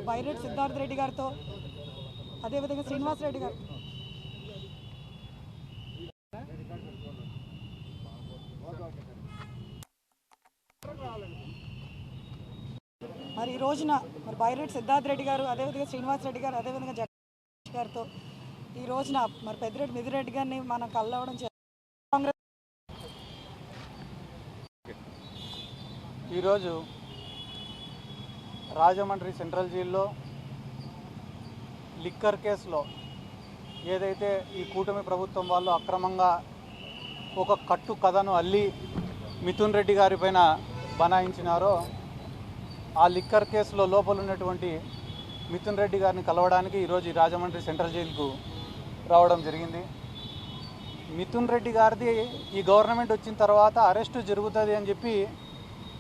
బైరెడ్డి సిద్ధార్థ రెడ్డి గారితో అదేవిధంగా శ్రీనివాస్ రెడ్డి గారు మరి ఈ రోజున మరి బైరెడ్డి సిద్ధార్థ రెడ్డి గారు అదేవిధంగా శ్రీనివాస్ రెడ్డి గారు అదేవిధంగా జగన్ గారితో ఈ రోజున మరి పెద్దిరెడ్డి మిదిరెడ్డి గారిని మనం కలవడం కాంగ్రెస్ ఈరోజు రాజమండ్రి సెంట్రల్ జైల్లో లిక్కర్ కేసులో ఏదైతే ఈ కూటమి ప్రభుత్వం వాళ్ళు అక్రమంగా ఒక కట్టు కథను అల్లి మిథున్ రెడ్డి గారి పైన బనాయించినారో ఆ లిక్కర్ కేసులో లోపల ఉన్నటువంటి మిథున్ రెడ్డి గారిని కలవడానికి ఈరోజు ఈ రాజమండ్రి సెంట్రల్ జైలుకు రావడం జరిగింది. మిథున్ రెడ్డి గారిది ఈ గవర్నమెంట్ వచ్చిన తర్వాత అరెస్టు జరుగుతుంది అని చెప్పి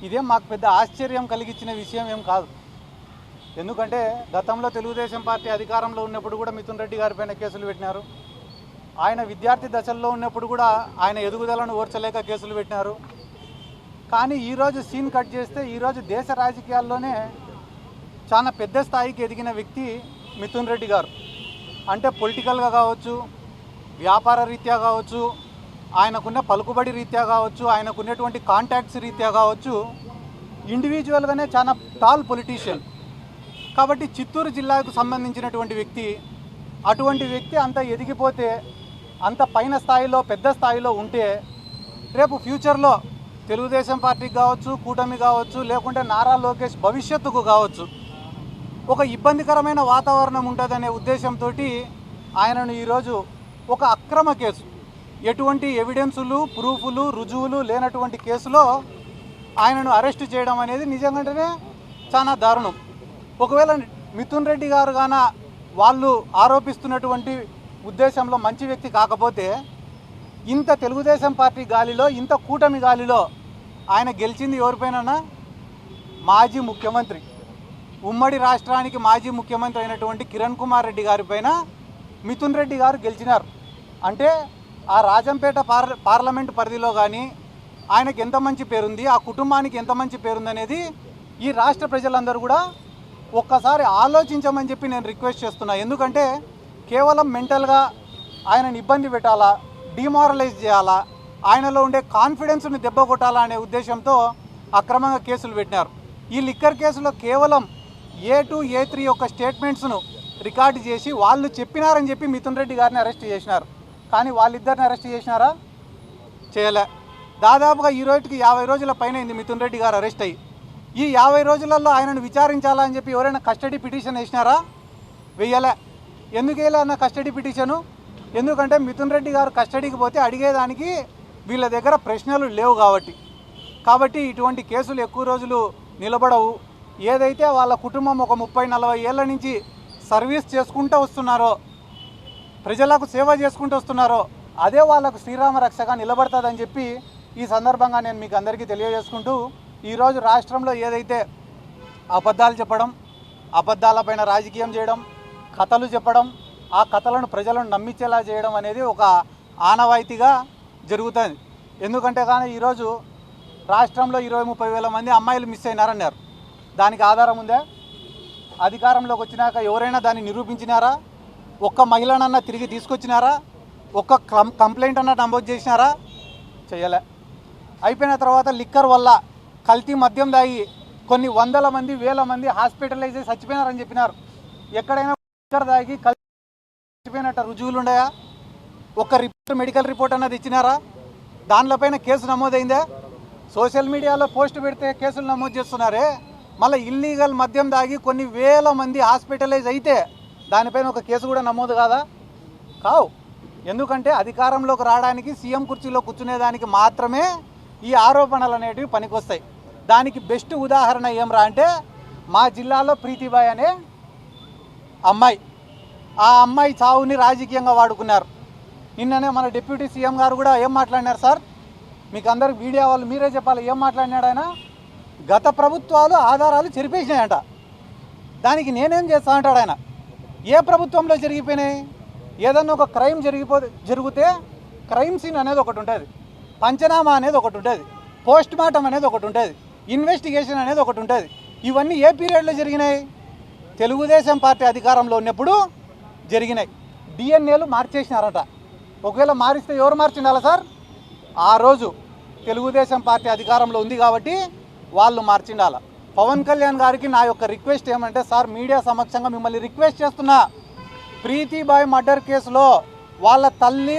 ఇదేం మాకు పెద్ద ఆశ్చర్యం కలిగించిన విషయం ఏం కాదు. ఎందుకంటే గతంలో తెలుగుదేశం పార్టీ అధికారంలో ఉన్నప్పుడు కూడా మిథున్ రెడ్డి గారి పైన కేసులు పెట్టినారు. ఆయన విద్యార్థి దశల్లో ఉన్నప్పుడు కూడా ఆయన ఎదుగుదలను ఓర్చలేక కేసులు పెట్టినారు. కానీ ఈరోజు సీన్ కట్ చేస్తే ఈరోజు దేశ రాజకీయాల్లోనే చాలా పెద్ద స్థాయికి ఎదిగిన వ్యక్తి మిథున్ రెడ్డి గారు. అంటే పొలిటికల్గా కావచ్చు, వ్యాపార రీత్యా కావచ్చు, ఆయనకున్న పలుకుబడి రీత్యా కావచ్చు, ఆయనకున్నటువంటి కాంటాక్ట్స్ రీత్యా కావచ్చు, ఇండివిజువల్గానే చాలా టాల్ పొలిటీషియన్. కాబట్టి చిత్తూరు జిల్లాకు సంబంధించినటువంటి వ్యక్తి, అటువంటి వ్యక్తి అంత ఎదిగిపోతే, అంత పైన స్థాయిలో పెద్ద స్థాయిలో ఉంటే రేపు ఫ్యూచర్లో తెలుగుదేశం పార్టీకి కావచ్చు, కూటమి కావచ్చు, లేకుంటే నారా లోకేష్ భవిష్యత్తుకు కావచ్చు ఒక ఇబ్బందికరమైన వాతావరణం ఉంటుందనే ఉద్దేశంతో ఆయనను ఈరోజు ఒక అక్రమ కేసు, ఎటువంటి ఎవిడెన్సులు, ప్రూఫ్లు, రుజువులు లేనటువంటి కేసులో ఆయనను అరెస్టు చేయడం అనేది నిజంగానే చాలా దారుణం. ఒకవేళ మిథున్ రెడ్డి గారు గాన వాళ్ళు ఆరోపిస్తున్నటువంటి ఉద్దేశంలో మంచి వ్యక్తి కాకపోతే ఇంత తెలుగుదేశం పార్టీ గాలిలో, ఇంత కూటమి గాలిలో ఆయన గెలిచింది ఎవరిపైనా? మాజీ ముఖ్యమంత్రి, ఉమ్మడి రాష్ట్రానికి మాజీ ముఖ్యమంత్రి అయినటువంటి కిరణ్ కుమార్ రెడ్డి గారి పైన మిథున్ రెడ్డి గారు గెలిచినారు. అంటే ఆ రాజంపేట పార్లమెంట్ పరిధిలో కానీ ఆయనకి ఎంత మంచి పేరుంది, ఆ కుటుంబానికి ఎంత మంచి పేరుంది అనేది ఈ రాష్ట్ర ప్రజలందరూ కూడా ఒక్కసారి ఆలోచించమని చెప్పి నేను రిక్వెస్ట్ చేస్తున్నా. ఎందుకంటే కేవలం మెంటల్గా ఆయనను ఇబ్బంది పెట్టాలా, డిమారలైజ్ చేయాలా, ఆయనలో ఉండే కాన్ఫిడెన్స్ని దెబ్బ కొట్టాలా అనే ఉద్దేశంతో అక్రమంగా కేసులు పెట్టినారు. ఈ లిక్కర్ కేసులో కేవలం A2, A3 యొక్క స్టేట్మెంట్స్ను రికార్డు చేసి వాళ్ళు చెప్పినారని చెప్పి మిథున్ రెడ్డి గారిని అరెస్ట్ చేసినారు. కానీ వాళ్ళిద్దరిని అరెస్ట్ చేసినారా? చేయలే. దాదాపుగా ఈ రోజుకి 50 రోజుల పైన అయింది మిథున్ రెడ్డి గారు అరెస్ట్ అయ్యి. ఈ 50 రోజులలో ఆయనను విచారించాలని చెప్పి ఎవరైనా కస్టడీ పిటిషన్ వేసినారా? వెయ్యలే. ఎందుకు వేయలే అన్న కస్టడీ పిటిషను? ఎందుకంటే మిథున్ రెడ్డి గారు కస్టడీకి పోతే అడిగేదానికి వీళ్ళ దగ్గర ప్రశ్నలు లేవు కాబట్టి ఇటువంటి కేసులు ఎక్కువ రోజులు నిలబడవు. ఏదైతే వాళ్ళ కుటుంబం ఒక 30-40 ఏళ్ళ నుంచి సర్వీస్ చేసుకుంటూ వస్తున్నారో, ప్రజలకు సేవ చేసుకుంటూ వస్తున్నారో అదే వాళ్ళకు శ్రీరామ రక్షగా నిలబడుతుందని చెప్పి ఈ సందర్భంగా నేను మీకు అందరికీ తెలియజేసుకుంటూ, ఈరోజు రాష్ట్రంలో ఏదైతే అబద్ధాలు చెప్పడం, అబద్ధాలపైన రాజకీయం చేయడం, కథలు చెప్పడం, ఆ కథలను ప్రజలను నమ్మించేలా చేయడం అనేది ఒక ఆనవాయితీగా జరుగుతుంది. ఎందుకంటే కానీ ఈరోజు రాష్ట్రంలో 20-30 వేల మంది అమ్మాయిలు మిస్ అయినారన్నారు. దానికి ఆధారం ఉందా? అధికారంలోకి వచ్చినాక ఎవరైనా దాన్ని నిరూపించినారా? ఒక్క మహిళనన్నా తిరిగి తీసుకొచ్చినారా? ఒక్క కంప్లైంట్ అన్నా నమోదు చేసినారా? చేయలే. అయిపోయిన తర్వాత లిక్కర్ వల్ల కల్తీ మద్యం దాగి కొన్ని వందల మంది, వేల మంది హాస్పిటలైజ్ చేసి చచ్చిపోయినారని చెప్పినారు. ఎక్కడైనా లిక్కర్ దాగి కల్తీ చచ్చిపోయినట్టు రుజువులు ఉన్నాయా? ఒక రిపోర్ట్, మెడికల్ రిపోర్ట్ అన్నది ఇచ్చినారా? దానిపైన కేసు నమోదైందా? సోషల్ మీడియాలో పోస్ట్ పెడితే కేసులు నమోదు చేస్తున్నారే, మళ్ళీ ఇల్లీగల్ మద్యం దాగి కొన్ని వేల మంది హాస్పిటలైజ్ అయితే దానిపైన ఒక కేసు కూడా నమోదు కాదా? కావు. ఎందుకంటే అధికారంలోకి రావడానికి, సీఎం కుర్చీలో కూర్చునేదానికి మాత్రమే ఈ ఆరోపణలు అనేటివి పనికొస్తాయి. దానికి బెస్ట్ ఉదాహరణ ఏమరా అంటే మా జిల్లాలో ప్రీతిబాయ్ అనే అమ్మాయి, ఆ అమ్మాయి చావుని రాజకీయంగా వాడుకున్నారు. నిన్ననే మన డిప్యూటీ సీఎం గారు కూడా ఏం మాట్లాడినారు సార్? మీకు అందరికి మీడియా వాళ్ళు మీరే చెప్పాలి ఏం మాట్లాడినాడు ఆయన. గత ప్రభుత్వాలు ఆధారాలు చెరిపేసినాయంట, దానికి నేనేం చేస్తా అంటాడు ఆయన. ఏ ప్రభుత్వంలో జరిగిపోయినాయి? ఏదన్నా ఒక క్రైమ్ జరిగితే క్రైమ్ సీన్ అనేది ఒకటి ఉంటుంది, పంచనామా అనేది ఒకటి ఉంటుంది, పోస్ట్ మార్టం అనేది ఒకటి ఉంటుంది, ఇన్వెస్టిగేషన్ అనేది ఒకటి ఉంటుంది. ఇవన్నీ ఏ పీరియడ్లో జరిగినాయి? తెలుగుదేశం పార్టీ అధికారంలో ఉన్నప్పుడు జరిగినాయి. డిఎన్ఏలు మార్చేసినారట. ఒకవేళ మారిస్తే ఎవరు మార్చిండాలా సార్? ఆ రోజు తెలుగుదేశం పార్టీ అధికారంలో ఉంది కాబట్టి వాళ్ళు మార్చిండాల. పవన్ కళ్యాణ్ గారికి నా యొక్క రిక్వెస్ట్ ఏమంటే, సార్ మీడియా సమక్షంగా మిమ్మల్ని రిక్వెస్ట్ చేస్తున్నా, ప్రీతిబాయ్ మర్డర్ కేసులో వాళ్ళ తల్లి